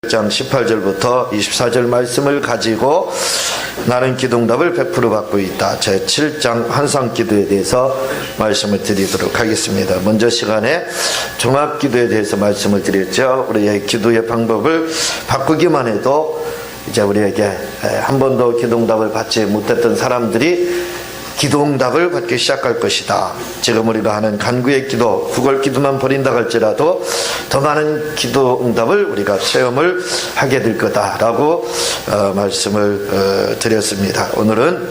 장 18절부터 24절 말씀을 가지고 나는 기도응답을 100% 받고 있다. 제 7장 환상기도에 대해서 말씀을 드리도록 하겠습니다. 먼저 시간에 종합기도에 대해서 말씀을 드렸죠. 우리의 기도의 방법을 바꾸기만 해도 이제 우리에게 한 번도 기도응답을 받지 못했던 사람들이 기도응답을 받기 시작할 것이다. 지금 우리가 하는 간구의 기도, 구걸기도만 버린다 할지라도 더 많은 기도응답을 우리가 체험을 하게 될 거다라고 말씀을 드렸습니다. 오늘은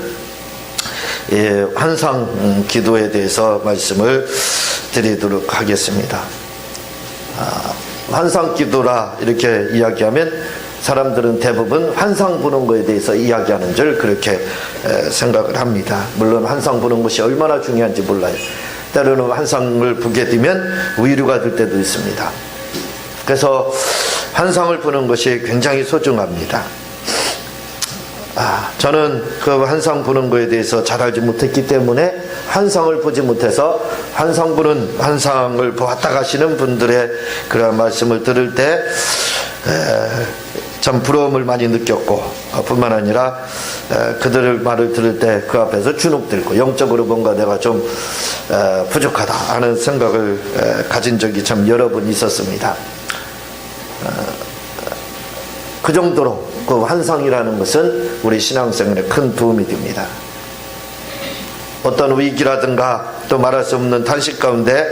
환상 기도에 대해서 말씀을 드리도록 하겠습니다. 환상 기도라 이렇게 이야기하면 사람들은 대부분 환상 보는 것에 대해서 이야기하는 줄 그렇게 생각을 합니다. 물론 환상 보는 것이 얼마나 중요한지 몰라요. 때로는 환상을 보게 되면 위로가 될 때도 있습니다. 그래서 환상을 보는 것이 굉장히 소중합니다. 저는 그 환상 보는 것에 대해서 잘 알지 못했기 때문에 환상을 보지 못해서 환상을 보았다 가시는 분들의 그런 말씀을 들을 때 참 부러움을 많이 느꼈고, 뿐만 아니라 그들의 말을 들을 때 그 앞에서 주눅들고 영적으로 뭔가 내가 좀 부족하다 하는 생각을 가진 적이 참 여러 번 있었습니다. 그 정도로 그 환상이라는 것은 우리 신앙생활에 큰 도움이 됩니다. 어떤 위기라든가 또 말할 수 없는 단식 가운데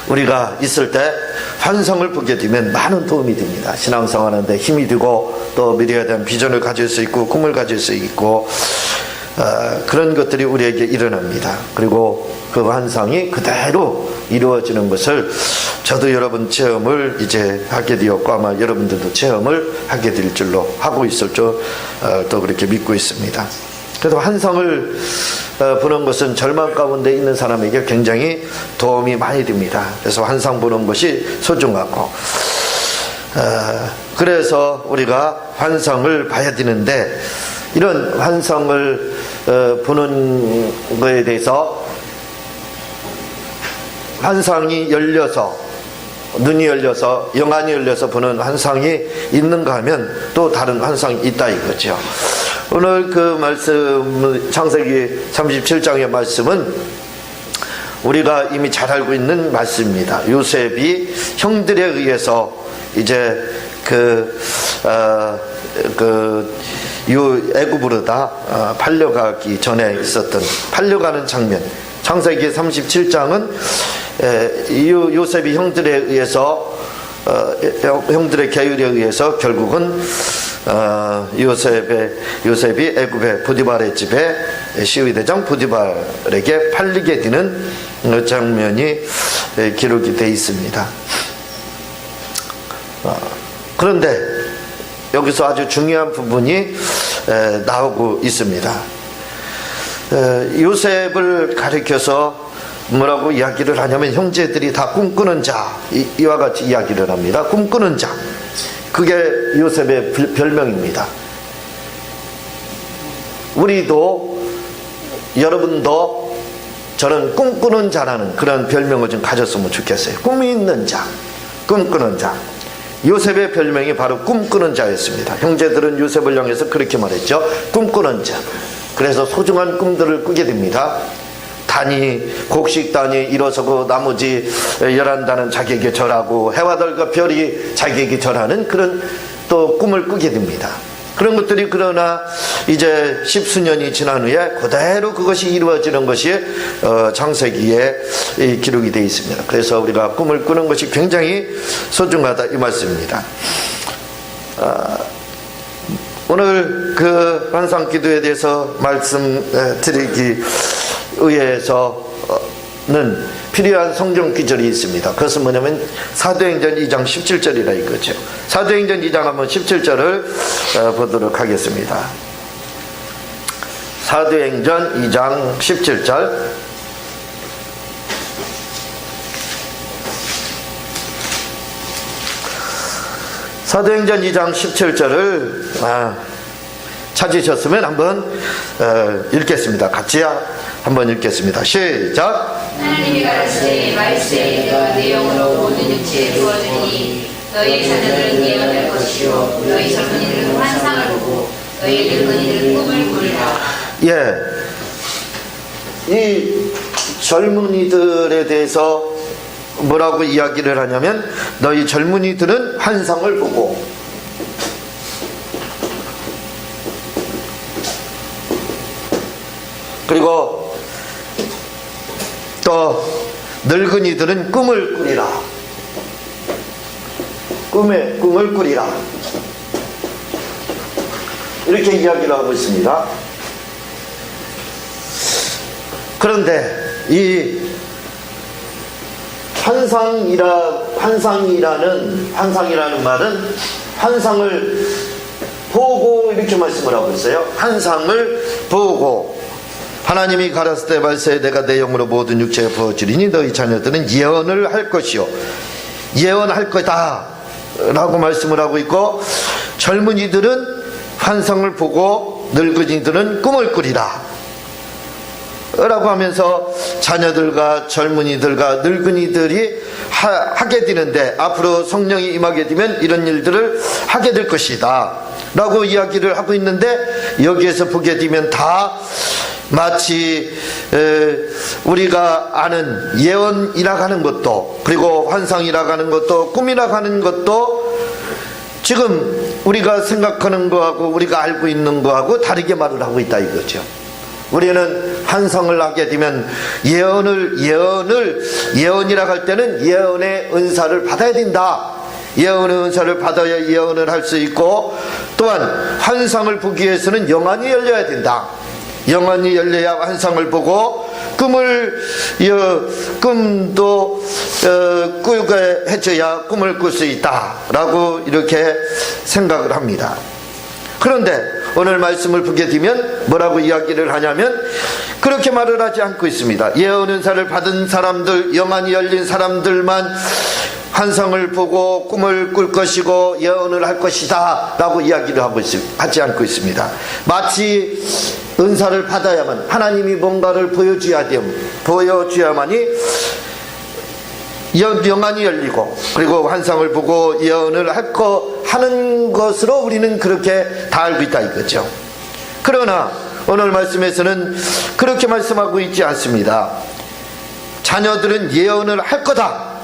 우리가 있을 때 환상을 보게 되면 많은 도움이 됩니다. 신앙생활하는데 힘이 되고 또 미래에 대한 비전을 가질 수 있고 꿈을 가질 수 있고 그런 것들이 우리에게 일어납니다. 그리고 그 환상이 그대로 이루어지는 것을 저도 여러분 체험을 이제 하게 되었고 아마 여러분들도 체험을 하게 될 줄로 하고 있을 줄 또 그렇게 믿고 있습니다. 그래서 환상을 보는 것은 절망 가운데 있는 사람에게 굉장히 도움이 많이 됩니다. 그래서 환상 보는 것이 소중하고 그래서 우리가 환상을 봐야 되는데 이런 환상을 보는 것에 대해서 환상이 열려서 눈이 열려서 영안이 열려서 보는 환상이 있는가 하면 또 다른 환상이 있다 이거죠. 오늘 그 말씀 창세기 37장의 말씀은 우리가 이미 잘 알고 있는 말씀입니다. 요셉이 형들에 의해서 이제 애굽으로 다 팔려가기 전에 있었던 팔려가는 장면. 창세기 37장은 요셉이 형들에 의해서 형들의 계율에 의해서 결국은 요셉이 애굽의 보디발의 집에 시위대장 보디발에게 팔리게 되는 장면이 기록이 되어 있습니다. 그런데 여기서 아주 중요한 부분이 나오고 있습니다. 요셉을 가리켜서 뭐라고 이야기를 하냐면 형제들이 다 꿈꾸는 자 이와 같이 이야기를 합니다. 꿈꾸는 자 그게 요셉의 별명입니다. 우리도 여러분도 저는 꿈꾸는 자라는 그런 별명을 좀 가졌으면 좋겠어요. 꿈이 있는 자, 꿈꾸는 자. 요셉의 별명이 바로 꿈꾸는 자였습니다. 형제들은 요셉을 향해서 그렇게 말했죠. 꿈꾸는 자. 그래서 소중한 꿈들을 꾸게 됩니다. 곡식단이 일어서고 나머지 11단은 자기에게 절하고 해와 달과 별이 자기에게 절하는 그런 또 꿈을 꾸게 됩니다. 그런 것들이 그러나 이제 10수년이 지난 후에 그대로 그것이 이루어지는 것이 창세기에 기록이 되어 있습니다. 그래서 우리가 꿈을 꾸는 것이 굉장히 소중하다 이 말씀입니다. 오늘 그 환상 기도에 대해서 말씀드리기 의해서는 필요한 성경 구절이 있습니다. 그것은 뭐냐면 사도행전 2장 17절이라 이거죠. 사도행전 2장 한번 17절을 보도록 하겠습니다. 사도행전 2장 17절 사도행전 2장 17절을 찾으셨으면 한번 읽겠습니다. 같이 한번 읽겠습니다. 시작. 하나님이 가르치되 말씀의 내용으로 모든 육체에 이루어지니 너희 자녀들은 예언을 것이요 너희 젊은이들은 환상을 보고 너희 늙은이들은 꿈을 꾸리라. 예, 이 젊은이들에 대해서 뭐라고 이야기를 하냐면 너희 젊은이들은 환상을 보고 그리고 또 늙은이들은 꿈을 꾸리라. 꿈을 꾸리라. 이렇게 이야기를 하고 있습니다. 그런데 이 환상이라는 말은 환상을 보고 이렇게 말씀을 하고 있어요. 환상을 보고 하나님이 가라사대 때 말세에 내가 내 영으로 모든 육체에 부어주리니 너희 자녀들은 예언을 할 것이요 예언할 거다 라고 말씀을 하고 있고, 젊은이들은 환상을 보고 늙은이들은 꿈을 꾸리라 라고 하면서 자녀들과 젊은이들과 늙은이들이 하게 되는데 앞으로 성령이 임하게 되면 이런 일들을 하게 될 것이다 라고 이야기를 하고 있는데, 여기에서 보게 되면 다 마치 우리가 아는 예언이라고 하는 것도, 그리고 환상이라고 하는 것도, 꿈이라고 하는 것도 지금 우리가 생각하는 거하고 우리가 알고 있는 거하고 다르게 말을 하고 있다 이거죠. 우리는 환상을 하게 되면 예언이라고 할 때는 예언의 은사를 받아야 된다. 예언의 은사를 받아야 예언을 할 수 있고, 또한 환상을 보기 위해서는 영안이 열려야 된다. 영안이 열려야 환상을 보고 꿈도 꾸게 해줘야 꿈을 꿀 수 있다 라고 이렇게 생각을 합니다. 그런데 오늘 말씀을 보게 되면 뭐라고 이야기를 하냐면 그렇게 말을 하지 않고 있습니다. 예언 은사를 받은 사람들, 영안이 열린 사람들만 환상을 보고 꿈을 꿀 것이고 예언을 할 것이다 라고 이야기를 하지 않고 있습니다. 마치 은사를 받아야만, 하나님이 뭔가를 보여줘야만이 영안이 열리고 그리고 환상을 보고 예언을 하는 것으로 우리는 그렇게 다 알고 있다 이거죠. 그러나 오늘 말씀에서는 그렇게 말씀하고 있지 않습니다. 자녀들은 예언을 할 거다,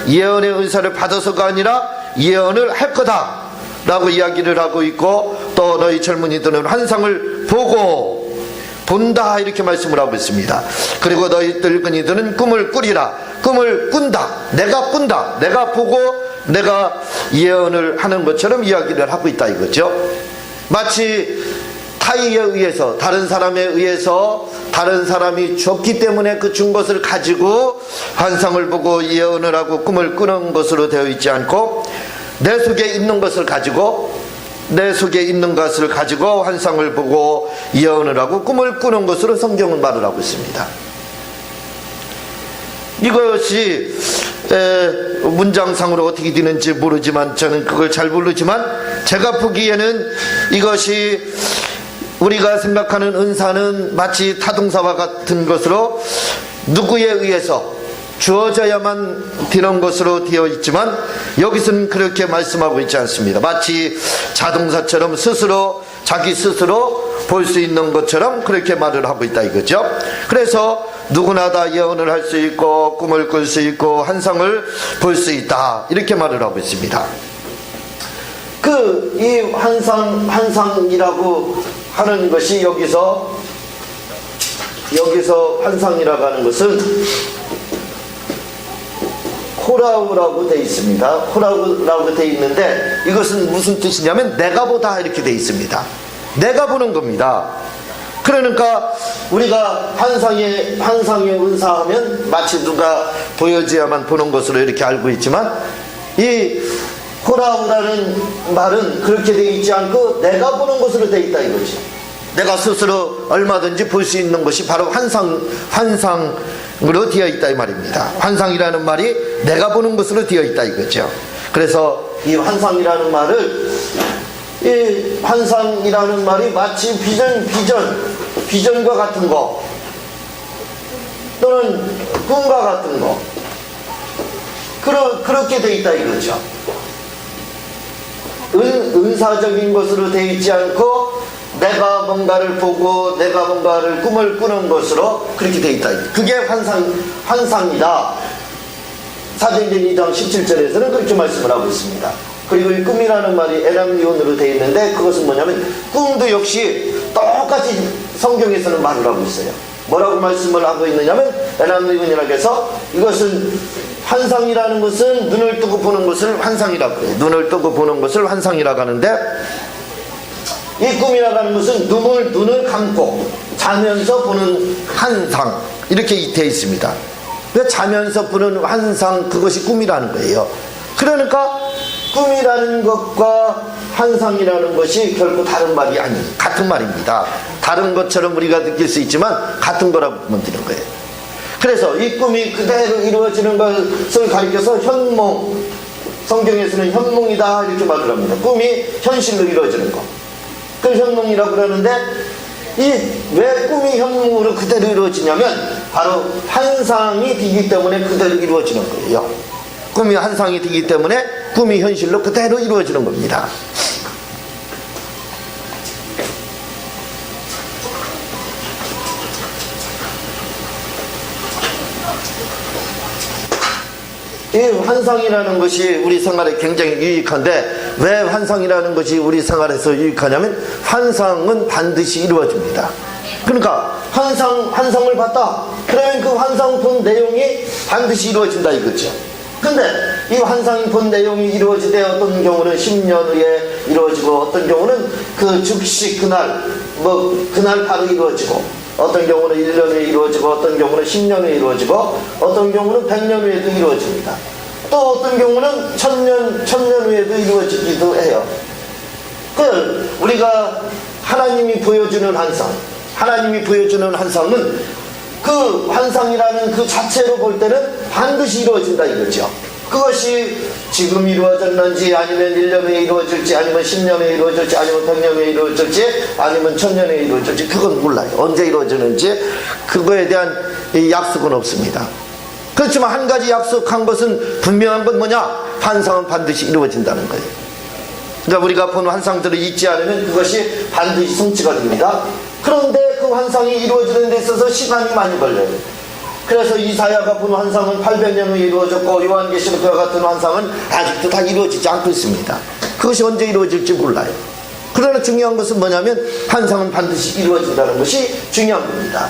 예언의 은사를 받아서가 아니라 예언을 할 거다 라고 이야기를 하고 있고, 또 너희 젊은이들은 환상을 보고 본다 이렇게 말씀을 하고 있습니다. 그리고 너희 늙은이들은 꿈을 꾸리라. 꿈을 꾼다, 내가 꾼다, 내가 보고 내가 예언을 하는 것처럼 이야기를 하고 있다 이거죠. 마치 타의에 의해서, 다른 사람에 의해서 다른 사람이 줬기 때문에 그 준 것을 가지고 환상을 보고 예언을 하고 꿈을 꾸는 것으로 되어 있지 않고, 내 속에 있는 것을 가지고 환상을 보고 예언을 하고 꿈을 꾸는 것으로 성경은 말을 하고 있습니다. 이것이 문장상으로 어떻게 되는지 모르지만, 저는 그걸 잘 모르지만 제가 보기에는 이것이 우리가 생각하는 은사는 마치 타동사와 같은 것으로 누구에 의해서 주어져야만 되는 것으로 되어 있지만, 여기서는 그렇게 말씀하고 있지 않습니다. 마치 자동사처럼 자기 스스로 볼 수 있는 것처럼 그렇게 말을 하고 있다 이거죠. 그래서 누구나 다 예언을 할 수 있고 꿈을 꿀 수 있고 환상을 볼 수 있다 이렇게 말을 하고 있습니다. 이 환상이라고 하는 것이 여기서 환상이라고 하는 것은 호라우라고 되어 있습니다. 호라우라고 되어 있는데 이것은 무슨 뜻이냐면 내가 보다 이렇게 되어 있습니다. 내가 보는 겁니다. 그러니까 우리가 환상에 은사하면 마치 누가 보여줘야만 보는 것으로 이렇게 알고 있지만, 이 호라우라는 말은 그렇게 되어 있지 않고 내가 보는 것으로 되어 있다 이거지. 내가 스스로 얼마든지 볼 수 있는 것이 바로 환상으로 되어 있다 이 말입니다. 환상이라는 말이 내가 보는 것으로 되어 있다 이거죠. 그래서 이 환상이라는 말이 마치 비전과 같은 거, 또는 꿈과 같은 거, 그렇게 되어 있다 이거죠. 은사적인 것으로 되어 있지 않고 내가 뭔가를 보고 내가 뭔가를 꿈을 꾸는 것으로 그렇게 되어 있다. 그게 환상이다. 사도행전 2장 17절에서는 그렇게 말씀을 하고 있습니다. 그리고 이 꿈이라는 말이 에람리온으로 되어 있는데 그것은 뭐냐면 꿈도 역시 똑같이 성경에서는 말을 하고 있어요. 뭐라고 말씀을 하고 있느냐면 에람리온이라고 해서 이것은 환상이라는 것은 눈을 뜨고 보는 것을 환상이라고 해요. 눈을 뜨고 보는 것을 환상이라고 하는데 이 꿈이라고 하는 것은 눈을 감고 자면서 보는 환상 이렇게 되어 있습니다. 자면서 보는 환상 그것이 꿈이라는 거예요. 그러니까 꿈이라는 것과 환상이라는 것이 결코 다른 말이 아니에요. 같은 말입니다. 다른 것처럼 우리가 느낄 수 있지만 같은 거라고 보면 되는 거예요. 그래서 이 꿈이 그대로 이루어지는 것을 가리켜서 현몽, 성경에서는 현몽이다 이렇게 말을 합니다. 꿈이 현실로 이루어지는 거. 그걸 현몽이라고 그러는데 왜 꿈이 현몽으로 그대로 이루어지냐면 바로 환상이 되기 때문에 그대로 이루어지는 거예요. 꿈이 환상이 되기 때문에 꿈이 현실로 그대로 이루어지는 겁니다. 이 환상이라는 것이 우리 생활에 굉장히 유익한데 왜 환상이라는 것이 우리 생활에서 유익하냐면 환상은 반드시 이루어집니다. 그러니까 환상을 봤다. 그러면 그 환상 본 내용이 반드시 이루어진다 이거죠. 근데 이 환상이 본 내용이 이루어지되 어떤 경우는 10년 후에 이루어지고 어떤 경우는 그 즉시 그날 바로 이루어지고 어떤 경우는 1년 후에 이루어지고 어떤 경우는 10년 후에 이루어지고 어떤 경우는 100년 후에도 이루어집니다. 또 어떤 경우는 1000년 후에도 이루어지기도 해요. 그 우리가 하나님이 보여주는 환상은 그 환상이라는 그 자체로 볼 때는 반드시 이루어진다 이거죠. 그것이 지금 이루어졌는지 아니면 1년 후에 이루어질지 아니면 10년 후에 이루어질지 아니면 100년 후에 이루어질지 아니면 1000년 후에 이루어질지 그건 몰라요. 언제 이루어지는지 그거에 대한 약속은 없습니다. 그렇지만 한 가지 약속한 것은 분명한 건 뭐냐? 환상은 반드시 이루어진다는 거예요. 그러니까 우리가 본 환상들을 잊지 않으면 그것이 반드시 성취가 됩니다. 그런데 그 환상이 이루어지는 데 있어서 시간이 많이 걸려요. 그래서 이사야가 본 환상은 800년 후에 이루어졌고 요한계시록과 같은 환상은 아직도 다 이루어지지 않고 있습니다. 그것이 언제 이루어질지 몰라요. 그러나 중요한 것은 뭐냐면 환상은 반드시 이루어진다는 것이 중요한 겁니다.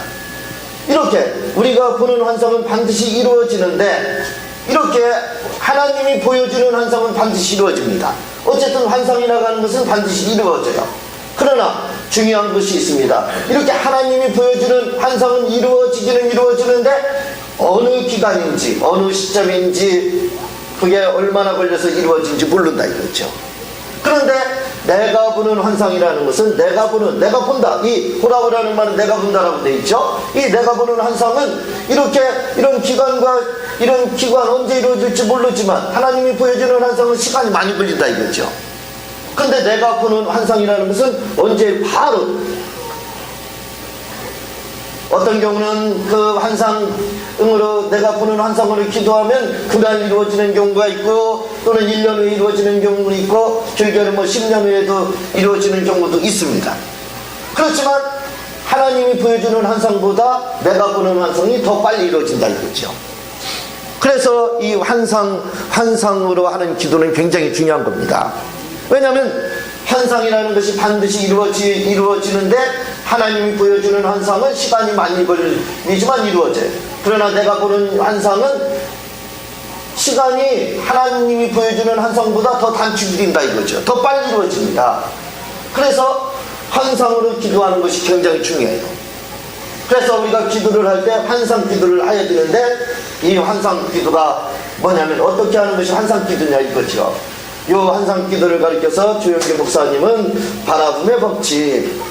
이렇게 우리가 보는 환상은 반드시 이루어지는데 이렇게 하나님이 보여주는 환상은 반드시 이루어집니다. 어쨌든 환상이라고 하는 것은 반드시 이루어져요. 그러나 중요한 것이 있습니다. 이렇게 하나님이 보여주는 환상은 이루어지기는 이루어지는데 어느 기간인지 어느 시점인지 그게 얼마나 걸려서 이루어진지 모른다 이거죠. 그런데 내가 보는 환상이라는 것은 내가 본다. 이 보라고라는 말은 내가 본다라고 되어 있죠. 이 내가 보는 환상은 이런 기간 언제 이루어질지 모르지만 하나님이 보여주는 환상은 시간이 많이 걸린다 이거죠. 근데 내가 보는 환상이라는 것은 언제 바로 어떤 경우는 그 환상으로 내가 보는 환상으로 기도하면 그날 이루어지는 경우가 있고 또는 1년 후에 이루어지는 경우도 있고 길게는 10년 후에도 이루어지는 경우도 있습니다. 그렇지만 하나님이 보여주는 환상보다 내가 보는 환상이 더 빨리 이루어진다 이거죠. 그래서 이 환상으로 하는 기도는 굉장히 중요한 겁니다. 왜냐하면 환상이라는 것이 반드시 이루어지는데 하나님이 보여주는 환상은 시간이 많이 걸리지만 이루어져요. 그러나 내가 보는 환상은 시간이 하나님이 보여주는 환상보다 더 단축된다 이거죠. 더 빨리 이루어집니다. 그래서 환상으로 기도하는 것이 굉장히 중요해요. 그래서 우리가 기도를 할 때 환상 기도를 해야 되는데 이 환상 기도가 뭐냐면 어떻게 하는 것이 환상 기도냐 이거죠. 이 환상 기도를 가리켜서 조영기 목사님은 바라봄의 법칙,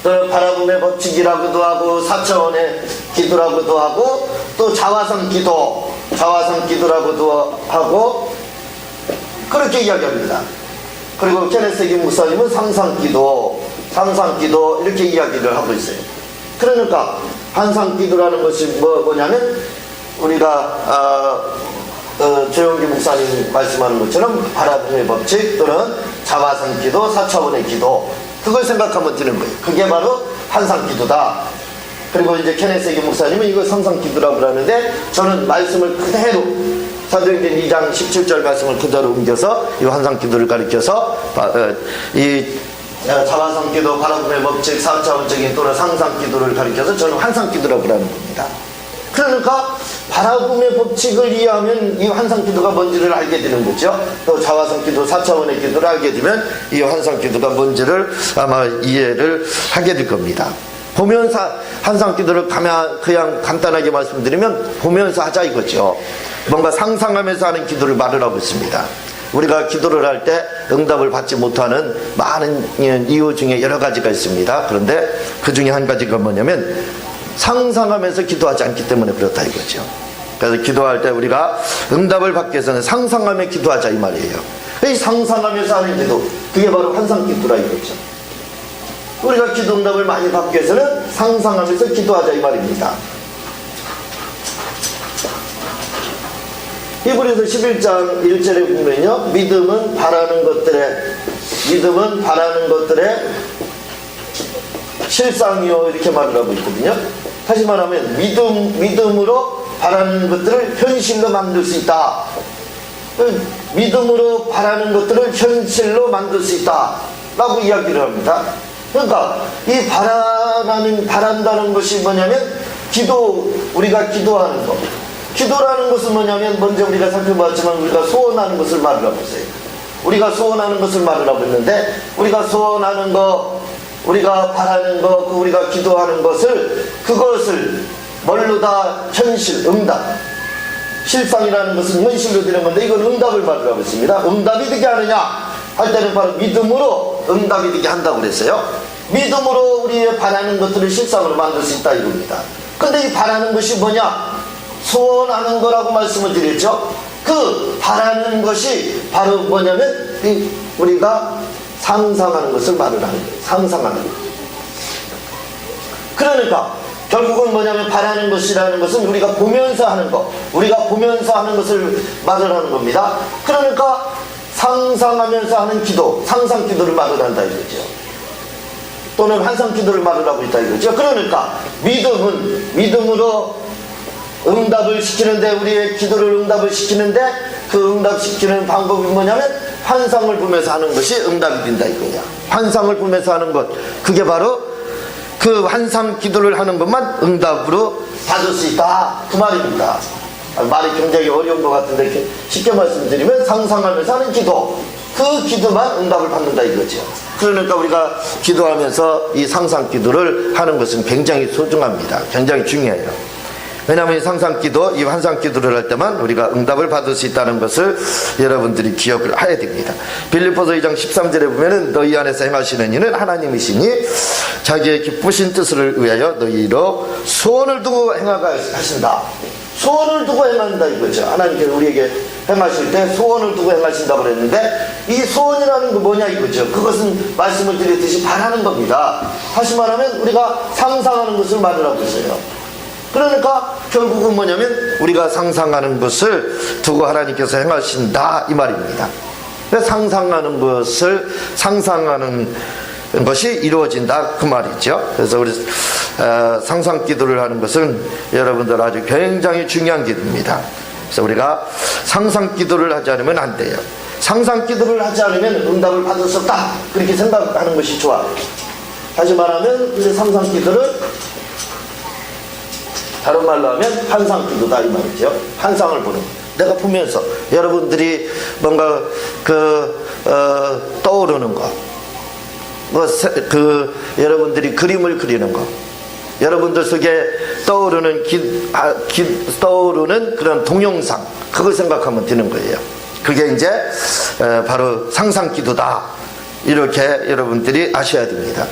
바라봄의 법칙이라고도 하고 4차원의 기도라고도 하고 또 자화상 기도라고도 하고 그렇게 이야기합니다. 그리고 케네세기 목사님은 상상기도 이렇게 이야기를 하고 있어요. 그러니까 환상기도라는 것이 뭐냐면 우리가 조영기 목사님 말씀하는 것처럼 바라봄의 법칙 또는 자화상 기도, 4차원의 기도, 그걸 생각하면 되는 거예요. 그게 바로 환상 기도다. 그리고 이제 케네세기 목사님은 이걸 상상 기도라고 그러는데, 저는 말씀을 그대로 사도행전 2장 17절 말씀을 그대로 옮겨서 이 환상 기도를 가리켜서 이 자화상 기도, 바라봄의 법칙, 4차원적인 또는 상상 기도를 가리켜서 저는 환상 기도라고 하는 겁니다. 그러니까 바라봄의 법칙을 이해하면 이 환상 기도가 뭔지를 알게 되는 거죠. 또 자화상 기도, 4차원의 기도를 알게 되면 이 환상 기도가 뭔지를 아마 이해를 하게 될 겁니다. 보면서 환상 기도를 그냥 간단하게 말씀드리면 보면서 하자 이거죠. 뭔가 상상하면서 하는 기도를 말을 하고 있습니다. 우리가 기도를 할 때 응답을 받지 못하는 많은 이유 중에 여러 가지가 있습니다. 그런데 그 중에 한 가지가 뭐냐면 상상하면서 기도하지 않기 때문에 그렇다 이거죠. 그래서 기도할 때 우리가 응답을 받기 위해서는 상상하며 기도하자 이 말이에요. 이 상상하면서 하는 기도, 그게 바로 환상 기도라 이거죠. 우리가 기도 응답을 많이 받기 위해서는 상상하면서 기도하자 이 말입니다. 히브리서 11장 1절에 보면요, 믿음은 바라는 것들의 실상이요 이렇게 말을 하고 있거든요. 다시 말하면 믿음으로 바라는 것들을 현실로 만들 수 있다. 믿음으로 바라는 것들을 현실로 만들 수 있다 라고 이야기를 합니다. 그러니까 이 바란다는 것이 뭐냐면 우리가 기도하는 것. 기도라는 것은 뭐냐면 먼저 우리가 살펴봤지만 우리가 소원하는 것을 말을 하고 있어요. 우리가 소원하는 것을 말을 하고 있는데, 우리가 소원하는 것, 우리가 바라는 것, 우리가 기도하는 것을, 그것을 뭘로 다 현실, 응답. 실상이라는 것은 현실로 되는 건데 이건 응답을 말을 하고 있습니다. 응답이 되게 하느냐 할 때는 바로 믿음으로 응답이 되게 한다고 그랬어요. 믿음으로 우리의 바라는 것들을 실상으로 만들 수 있다 이겁니다. 근데 이 바라는 것이 뭐냐? 소원하는 거라고 말씀을 드렸죠. 그 바라는 것이 바로 뭐냐면 우리가 상상하는 것을 말을 하는 거예요. 상상하는 것. 그러니까 결국은 뭐냐면 바라는 것이라는 것은 우리가 보면서 하는 것, 우리가 보면서 하는 것을 말을 하는 겁니다. 그러니까 상상하면서 하는 기도, 상상 기도를 말을 한다 이거죠. 또는 환상 기도를 말을 하고 있다 이거죠. 그러니까 믿음으로 응답을 시키는데, 우리의 기도를 응답을 시키는데 그 응답시키는 방법이 뭐냐면 환상을 보면서 하는 것이 응답이 된다 이거냐. 환상을 보면서 하는 것, 그게 바로 그 환상 기도를 하는 것만 응답으로 받을 수 있다 그 말입니다. 말이 굉장히 어려운 것 같은데 쉽게 말씀드리면 상상하면서 하는 기도, 그 기도만 응답을 받는다 이거죠. 그러니까 우리가 기도하면서 이 상상 기도를 하는 것은 굉장히 소중합니다. 굉장히 중요해요. 왜냐하면 이 상상 기도, 이 환상 기도를 할 때만 우리가 응답을 받을 수 있다는 것을 여러분들이 기억을 해야 됩니다. 빌립보서 2장 13절에 보면은 너희 안에서 행하시는 이는 하나님이시니 자기의 기쁘신 뜻을 위하여 너희로 소원을 두고 행하가 하신다. 소원을 두고 행한다 이거죠. 하나님께서 우리에게 행하실 때 소원을 두고 행하신다고 그랬는데, 이 소원이라는 거 뭐냐 이거죠. 그것은 말씀을 드렸듯이 바라는 겁니다. 다시 말하면 우리가 상상하는 것을 말을 하고 있어요. 그러니까 결국은 뭐냐면 우리가 상상하는 것을 두고 하나님께서 행하신다 이 말입니다. 상상하는 것이 이루어진다 그 말이죠. 그래서 우리 상상 기도를 하는 것은 여러분들 아주 굉장히 중요한 기도입니다. 그래서 우리가 상상 기도를 하지 않으면 안 돼요. 상상 기도를 하지 않으면 응답을 받을 수 없다 그렇게 생각하는 것이 좋아요. 다시 말하면 이 상상 기도를 다른 말로 하면 환상 기도다 이 말이죠. 환상을 보는 거. 내가 보면서 여러분들이 뭔가 떠오르는 거, 여러분들이 그림을 그리는 거, 여러분들 속에 떠오르는 그런 동영상, 그걸 생각하면 되는 거예요. 그게 이제 바로 상상 기도다 이렇게 여러분들이 아셔야 됩니다.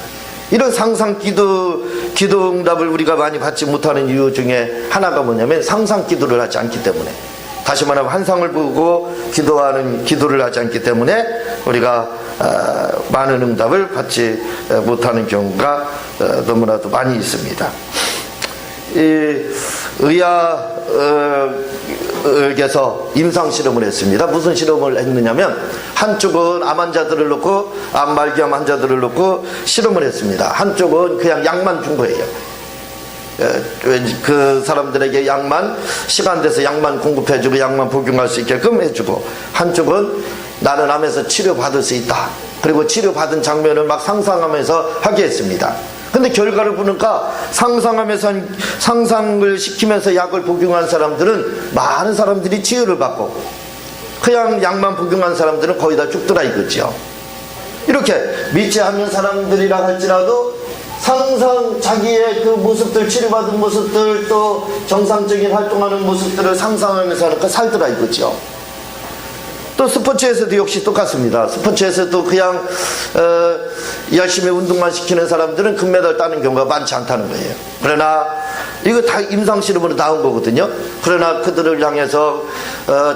이런 상상 기도 응답을 우리가 많이 받지 못하는 이유 중에 하나가 뭐냐면 상상 기도를 하지 않기 때문에, 다시 말하면 환상을 보고 기도를 하지 않기 때문에 우리가 많은 응답을 받지 못하는 경우가 너무나도 많이 있습니다. 의학에서 임상 실험을 했습니다. 무슨 실험을 했느냐면 한쪽은 암 환자들을 놓고 암 말기암 환자들을 놓고 실험을 했습니다. 한쪽은 그냥 약만 준 거예요. 그 사람들에게 약만 시간 돼서 약만 공급해주고 약만 복용할 수 있게끔 해주고, 한쪽은 나는 암에서 치료받을 수 있다, 그리고 치료받은 장면을 막 상상하면서 하게 했습니다. 근데 결과를 보니까 상상을 시키면서 약을 복용한 사람들은 많은 사람들이 치유를 받고, 그냥 약만 복용한 사람들은 거의 다 죽더라 이거죠. 이렇게 믿지 않는 사람들이라 할지라도 자기의 그 모습들, 치료받은 모습들, 또 정상적인 활동하는 모습들을 상상하면서 하니까 살더라 이거죠. 또 스포츠에서도 역시 똑같습니다. 스포츠에서도 그냥 열심히 운동만 시키는 사람들은 금메달 따는 경우가 많지 않다는 거예요. 그러나 이거 다 임상실험으로 나온 거거든요. 그러나 그들을 향해서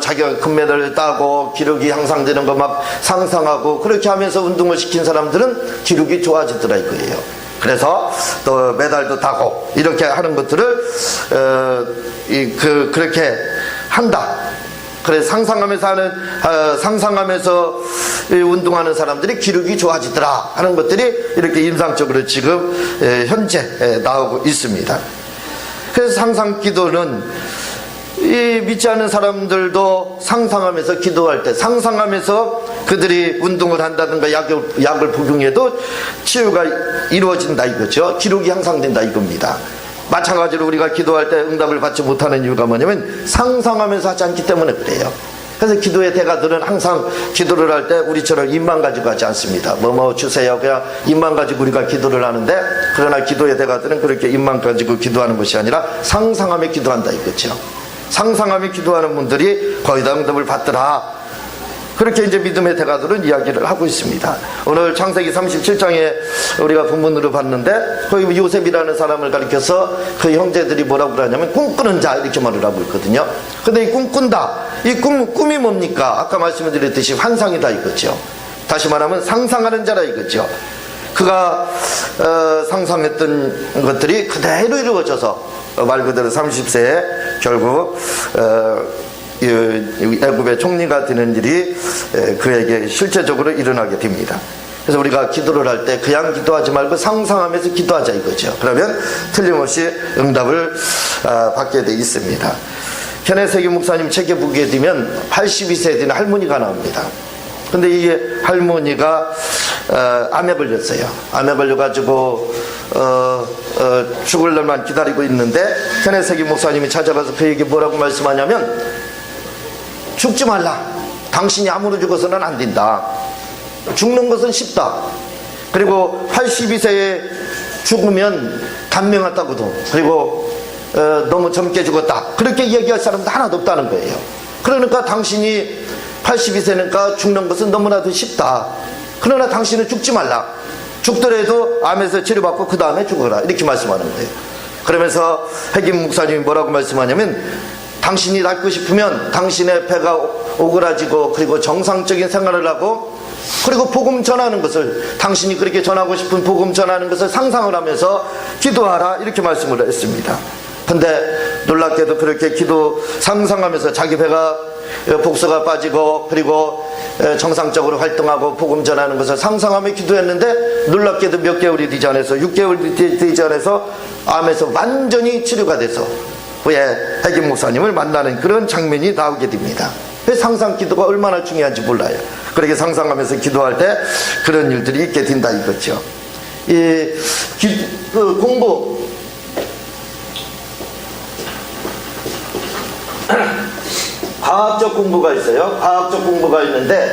자기가 금메달을 따고 기록이 향상되는 거 막 상상하고 그렇게 하면서 운동을 시킨 사람들은 기록이 좋아지더라 이거예요. 그래서 또 메달도 따고 이렇게 하는 것들을 그렇게 한다. 그래서 상상하면서 운동하는 사람들이 기록이 좋아지더라 하는 것들이 이렇게 임상적으로 지금 현재 나오고 있습니다. 그래서 상상 기도는 이 믿지 않는 사람들도 상상하면서 기도할 때, 상상하면서 그들이 운동을 한다든가 약을 복용해도 치유가 이루어진다 이거죠. 기록이 향상된다 이겁니다. 마찬가지로 우리가 기도할 때 응답을 받지 못하는 이유가 뭐냐면 상상하면서 하지 않기 때문에 그래요. 그래서 기도의 대가들은 항상 기도를 할 때 우리처럼 입만 가지고 하지 않습니다. 뭐뭐 주세요 그냥 입만 가지고 우리가 기도를 하는데, 그러나 기도의 대가들은 그렇게 입만 가지고 기도하는 것이 아니라 상상하며 기도한다 이거죠. 상상하며 기도하는 분들이 거의 다 응답을 받더라, 그렇게 이제 믿음의 대가들은 이야기를 하고 있습니다. 오늘 창세기 37장에 우리가 본문으로 봤는데, 거기 요셉이라는 사람을 가리켜서 그 형제들이 뭐라고 그러냐면 꿈꾸는 자 이렇게 말을 하고 있거든요. 근데 이 꿈꾼다, 이 꿈이 뭡니까? 아까 말씀드렸듯이 환상이다 이거죠. 다시 말하면 상상하는 자라 이거죠. 그가 상상했던 것들이 그대로 이루어져서 말 그대로 30세에 결국 애굽의 총리가 되는 일이 그에게 실제적으로 일어나게 됩니다. 그래서 우리가 기도를 할 때 그냥 기도하지 말고 상상하면서 기도하자 이거죠. 그러면 틀림없이 응답을 받게 돼 있습니다. 케네세기 목사님 책에 보게 되면 82세에 된 할머니가 나옵니다. 근데 이 할머니가 암에 걸렸어요. 암에 걸려가지고 죽을 날만 기다리고 있는데 케네세기 목사님이 찾아가서 그에게 뭐라고 말씀하냐면, 죽지 말라. 당신이 암으로 죽어서는 안 된다. 죽는 것은 쉽다. 그리고 82세에 죽으면 단명하다고도, 그리고 너무 젊게 죽었다, 그렇게 얘기할 사람도 하나도 없다는 거예요. 그러니까 당신이 82세니까 죽는 것은 너무나도 쉽다. 그러나 당신은 죽지 말라. 죽더라도 암에서 치료받고 그 다음에 죽어라, 이렇게 말씀하는 거예요. 그러면서 핵임 목사님이 뭐라고 말씀하냐면, 당신이 낫고 싶으면 당신의 배가 오그라지고 그리고 정상적인 생활을 하고, 그리고 복음 전하는 것을, 당신이 그렇게 전하고 싶은 복음 전하는 것을 상상을 하면서 기도하라, 이렇게 말씀을 했습니다. 근데 놀랍게도 그렇게 상상하면서 자기 배가 복수가 빠지고 그리고 정상적으로 활동하고 복음 전하는 것을 상상하며 기도했는데, 놀랍게도 몇 개월이 되지 않아서 6개월이 되지 않아서 암에서 완전히 치료가 돼서 후에 핵임 목사님을 만나는 그런 장면이 나오게 됩니다. 상상 기도가 얼마나 중요한지 몰라요. 그렇게 상상하면서 기도할 때 그런 일들이 있게 된다 이거죠. 공부 과학적 공부가 있어요. 과학적 공부가 있는데,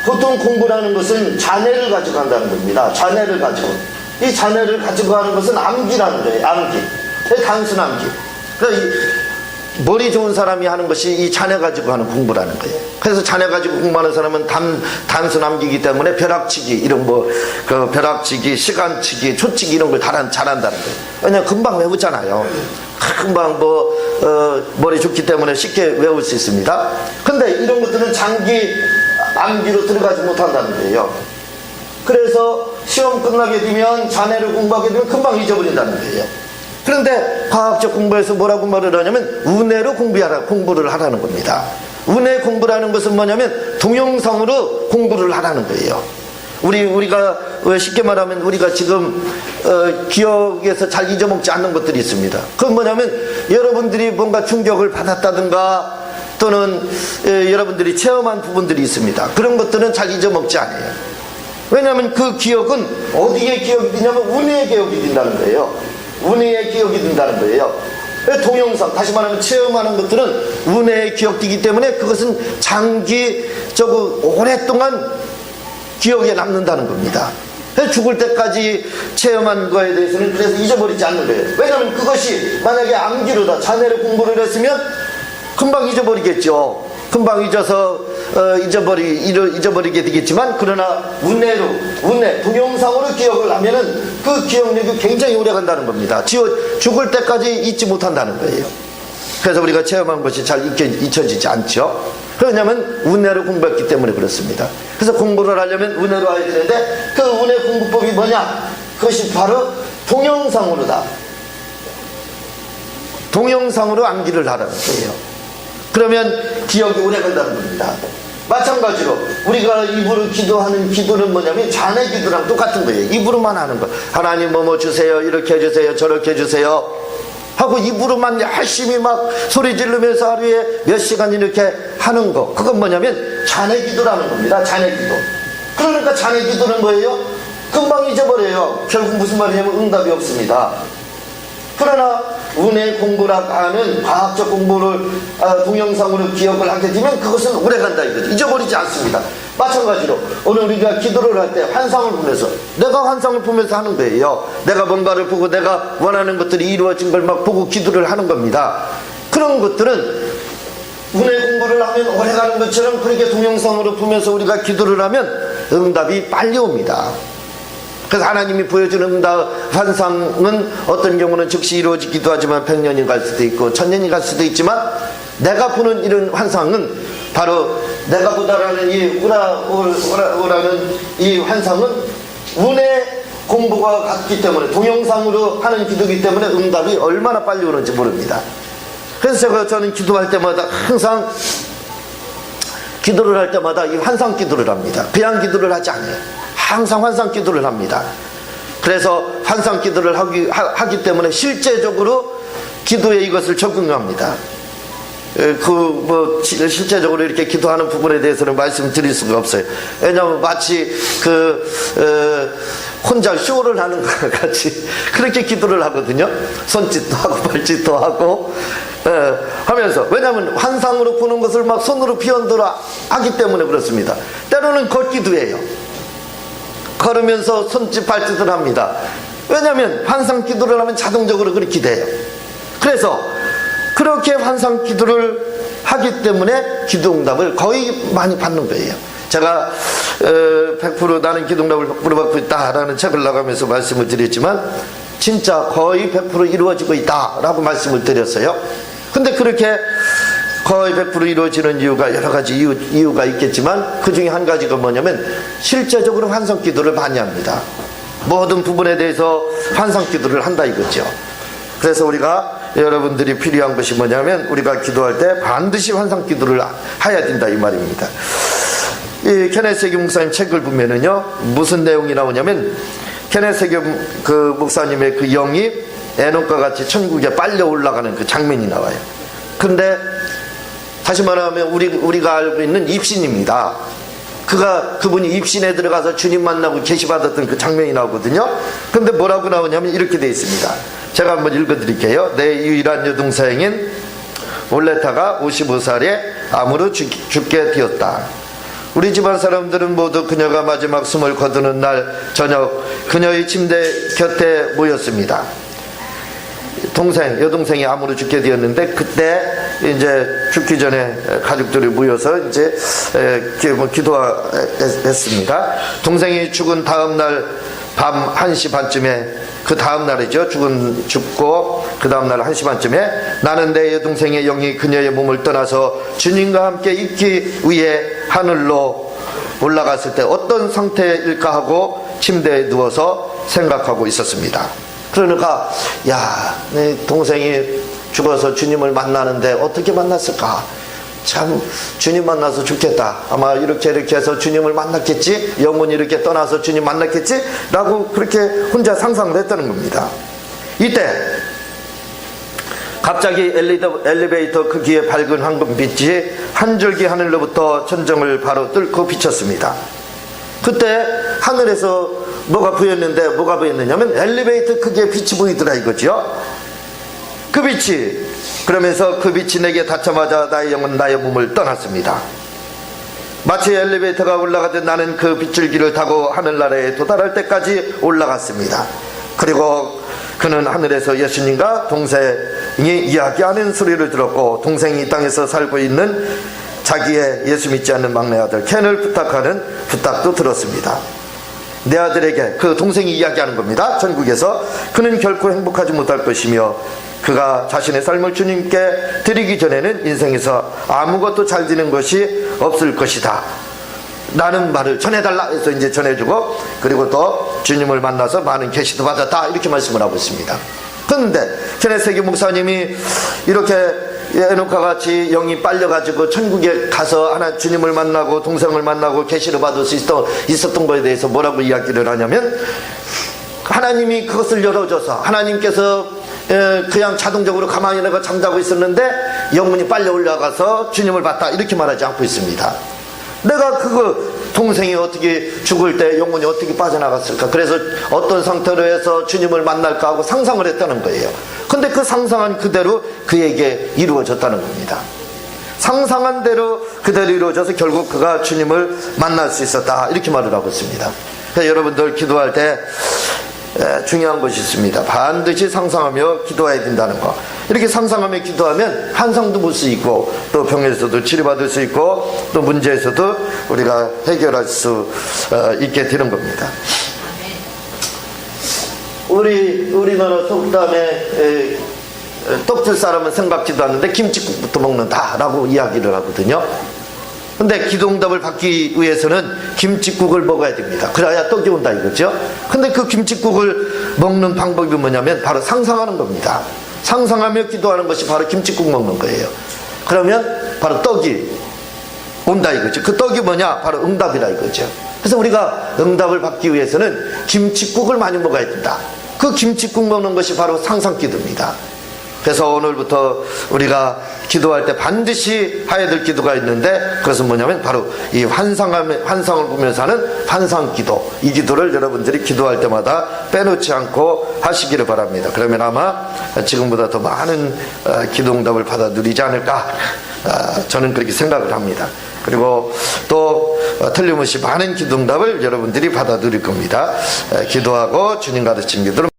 보통 공부라는 것은 잔해를 가지고 한다는 겁니다. 잔해를 가지고. 이 잔해를 가지고 하는 것은 암기라는 거예요. 암기. 단순 암기. 그러니까 머리 좋은 사람이 하는 것이 이 잔해 가지고 하는 공부라는 거예요. 그래서 잔해 가지고 공부하는 사람은 단순 암기이기 때문에 벼락치기, 이런 벼락치기, 시간치기, 초치기 이런 걸 잘한다는 거예요. 왜냐면 금방 외우잖아요. 금방 머리 좋기 때문에 쉽게 외울 수 있습니다. 근데 이런 것들은 장기 암기로 들어가지 못한다는 거예요. 그래서 시험 끝나게 되면 잔해를 공부하게 되면 금방 잊어버린다는 거예요. 그런데 과학적 공부에서 뭐라고 말을 하냐면 운해로 공부를 하라는 겁니다. 운해 공부라는 것은 뭐냐면 동영상으로 공부를 하라는 거예요. 우리가 쉽게 말하면 우리가 지금 기억에서 잘 잊어먹지 않는 것들이 있습니다. 그건 뭐냐면 여러분들이 뭔가 충격을 받았다든가 또는 여러분들이 체험한 부분들이 있습니다. 그런 것들은 잘 잊어먹지 않아요. 왜냐하면 그 기억은 어디에 기억이 되냐면 운해의 기억이 된다는 거예요. 운해의 기억이 된다는 거예요. 동영상, 다시 말하면 체험하는 것들은 운해의 기억이기 때문에 그것은 장기적으로 오랫동안 기억에 남는다는 겁니다. 죽을 때까지 체험한 거에 대해서는 그래서 잊어버리지 않는 거예요. 왜냐하면 그것이 만약에 암기로다 자네를 공부를 했으면 금방 잊어버리겠죠. 금방 잊어서 잊어버리게 되겠지만, 그러나 운해 동영상으로 기억을 하면은 그 기억력이 굉장히 오래 간다는 겁니다. 죽을 때까지 잊지 못한다는 거예요. 그래서 우리가 체험한 것이 잘 잊혀지지 않죠. 왜냐하면 운해로 공부했기 때문에 그렇습니다. 그래서 공부를 하려면 운해로 해야 되는데 그 운해 공부법이 뭐냐? 그것이 바로 동영상으로다. 동영상으로 암기를 하라는 거예요. 그러면 기억이 오래 간다는 겁니다. 마찬가지로 우리가 입으로 기도하는 기도는 뭐냐면 자네 기도랑 똑같은 거예요. 입으로만 하는 거. 하나님 뭐 주세요, 이렇게 해주세요, 저렇게 해주세요 하고 입으로만 열심히 막 소리 지르면서 하루에 몇 시간 이렇게 하는 거, 그건 뭐냐면 자네 기도라는 겁니다. 자네 기도. 그러니까 자네 기도는 뭐예요? 금방 잊어버려요. 결국 무슨 말이냐면 응답이 없습니다. 그러나 운해 공부라고 하는 과학적 공부를 동영상으로 기억을 하게 되면 그것은 오래간다 이거죠. 잊어버리지 않습니다. 마찬가지로 오늘 우리가 기도를 할 때 환상을 보면서, 내가 환상을 보면서 하는 거예요. 내가 뭔가를 보고 내가 원하는 것들이 이루어진 걸 막 보고 기도를 하는 겁니다. 그런 것들은 운해 공부를 하면 오래가는 것처럼 그렇게 동영상으로 보면서 우리가 기도를 하면 응답이 빨리 옵니다. 그래서 하나님이 보여주는 응답, 환상은 어떤 경우는 즉시 이루어지기도 하지만 100년이 갈 수도 있고 1000년이 갈 수도 있지만, 내가 보는 이런 환상은 바로 내가 보다라는 이 오라는 이 환상은 운의 공부가 같기 때문에, 동영상으로 하는 기도이기 때문에 응답이 얼마나 빨리 오는지 모릅니다. 그래서 저는 기도할 때마다 항상 기도를 할 때마다 이 환상 기도를 합니다. 그냥 기도를 하지 않아요. 항상 환상 기도를 합니다. 그래서 환상 기도를 하기 때문에 실제적으로 기도에 이것을 적응합니다. 실제적으로 이렇게 기도하는 부분에 대해서는 말씀드릴 수가 없어요. 왜냐하면 마치 혼자 쇼를 하는 것 같이 그렇게 기도를 하거든요. 손짓도 하고 발짓도 하고 하면서, 왜냐하면 환상으로 보는 것을 막 손으로 피언도로 하기 때문에 그렇습니다. 때로는 걷기도 해요. 걸으면서 손짓 발짓을 합니다. 왜냐하면 환상 기도를 하면 자동적으로 그렇게 돼요. 그래서 그렇게 환상 기도를 하기 때문에 기도 응답을 거의 많이 받는 거예요. 제가 100% 나는 기도 응답을 100% 받고 있다라는 책을 나가면서 말씀을 드렸지만 진짜 거의 100% 이루어지고 있다라고 말씀을 드렸어요. 근데 그렇게 거의 100% 이루어지는 이유가 여러 가지 이유가 있겠지만, 그 중에 한 가지가 뭐냐면 실제적으로 환상 기도를 많이 합니다. 모든 부분에 대해서 환상 기도를 한다 이거죠. 그래서 우리가 여러분들이 필요한 것이 뭐냐면 우리가 기도할 때 반드시 환상 기도를 해야 된다 이 말입니다. 이 케네스 세교 목사님 책을 보면은요, 무슨 내용이 나오냐면 케네스 세교 그 목사님의 그 영이 에녹과 같이 천국에 빨려 올라가는 그 장면이 나와요. 근데 다시 말하면 우리가 알고 있는 입신입니다. 그분이 입신에 들어가서 주님 만나고 계시받았던 그 장면이 나오거든요. 근데 뭐라고 나오냐면 이렇게 되어 있습니다. 제가 한번 읽어드릴게요. 내 유일한 여동생인 올레타가 55살에 암으로 죽게 되었다. 우리 집안 사람들은 모두 그녀가 마지막 숨을 거두는 날 저녁 그녀의 침대 곁에 모였습니다. 여동생이 암으로 죽게 되었는데, 그때 이제 죽기 전에 가족들이 모여서 이제 기도했습니다. 동생이 죽은 다음날 밤 1시 반쯤에, 그 다음날이죠. 죽고 그 다음날 1시 반쯤에 나는 내 여동생의 영이 그녀의 몸을 떠나서 주님과 함께 있기 위해 하늘로 올라갔을 때 어떤 상태일까 하고 침대에 누워서 생각하고 있었습니다. 그러니까 야, 내 동생이 죽어서 주님을 만나는데 어떻게 만났을까? 참 주님 만나서 좋겠다. 아마 이렇게 해서 주님을 만났겠지? 영혼이 이렇게 떠나서 주님 만났겠지? 라고 그렇게 혼자 상상을 했다는 겁니다. 이때 갑자기 엘리베이터 크기의 밝은 황금빛이 한 줄기 하늘로부터 천정을 바로 뚫고 비쳤습니다. 그때 하늘에서 뭐가 보였는데, 뭐가 보였느냐면 엘리베이터 크기의 빛이 보이더라 이거죠. 그 빛이, 그러면서 그 빛이 내게 닿자마자 나의 영은 나의 몸을 떠났습니다. 마치 엘리베이터가 올라가듯 나는 그 빗줄기를 타고 하늘나라에 도달할 때까지 올라갔습니다. 그리고 그는 하늘에서 예수님과 동생이 이야기하는 소리를 들었고, 동생이 이 땅에서 살고 있는 자기의 예수 믿지 않는 막내 아들 켄을 부탁하는 부탁도 들었습니다. 내 아들에게, 그 동생이 이야기하는 겁니다. 천국에서 그는 결코 행복하지 못할 것이며 그가 자신의 삶을 주님께 드리기 전에는 인생에서 아무것도 잘 되는 것이 없을 것이다 라는 말을 전해달라 해서 이제 전해주고, 그리고 또 주님을 만나서 많은 계시도 받았다 이렇게 말씀을 하고 있습니다. 그런데 케네세기 목사님이 이렇게 에녹과 같이 영이 빨려가지고 천국에 가서 하나 주님을 만나고 동생을 만나고 계시를 받을 수 있었던 것에 대해서 뭐라고 이야기를 하냐면, 하나님이 그것을 열어줘서 하나님께서 그냥 자동적으로 가만히 내가 잠자고 있었는데 영혼이 빨려 올라가서 주님을 봤다 이렇게 말하지 않고 있습니다. 내가 그거 동생이 어떻게 죽을 때 영혼이 어떻게 빠져나갔을까, 그래서 어떤 상태로 해서 주님을 만날까 하고 상상을 했다는 거예요. 근데 그 상상한 그대로 그에게 이루어졌다는 겁니다. 상상한 대로 그대로 이루어져서 결국 그가 주님을 만날 수 있었다 이렇게 말을 하고 있습니다. 그래서 여러분들 기도할 때 중요한 것이 있습니다. 반드시 상상하며 기도해야 된다는 거. 이렇게 상상하며 기도하면 환상도 볼 수 있고, 또 병에서도 치료받을 수 있고, 또 문제에서도 우리가 해결할 수 있게 되는 겁니다. 우리나라 속담에 떡줄 사람은 생각지도 않는데 김치국부터 먹는다 라고 이야기를 하거든요. 근데 기도응답을 받기 위해서는 김칫국을 먹어야 됩니다. 그래야 떡이 온다 이거죠. 근데 그 김칫국을 먹는 방법이 뭐냐면 바로 상상하는 겁니다. 상상하며 기도하는 것이 바로 김칫국 먹는 거예요. 그러면 바로 떡이 온다 이거죠. 그 떡이 뭐냐? 바로 응답이라 이거죠. 그래서 우리가 응답을 받기 위해서는 김칫국을 많이 먹어야 된다. 그 김칫국 먹는 것이 바로 상상 기도입니다. 그래서 오늘부터 우리가 기도할 때 반드시 해야 될 기도가 있는데, 그것은 뭐냐면 바로 이 환상을 보면서 하는 환상기도, 이 기도를 여러분들이 기도할 때마다 빼놓지 않고 하시기를 바랍니다. 그러면 아마 지금보다 더 많은 기도응답을 받아 누리지 않을까, 저는 그렇게 생각을 합니다. 그리고 또 틀림없이 많은 기도응답을 여러분들이 받아 누릴 겁니다. 기도하고 주님 가르친 기도를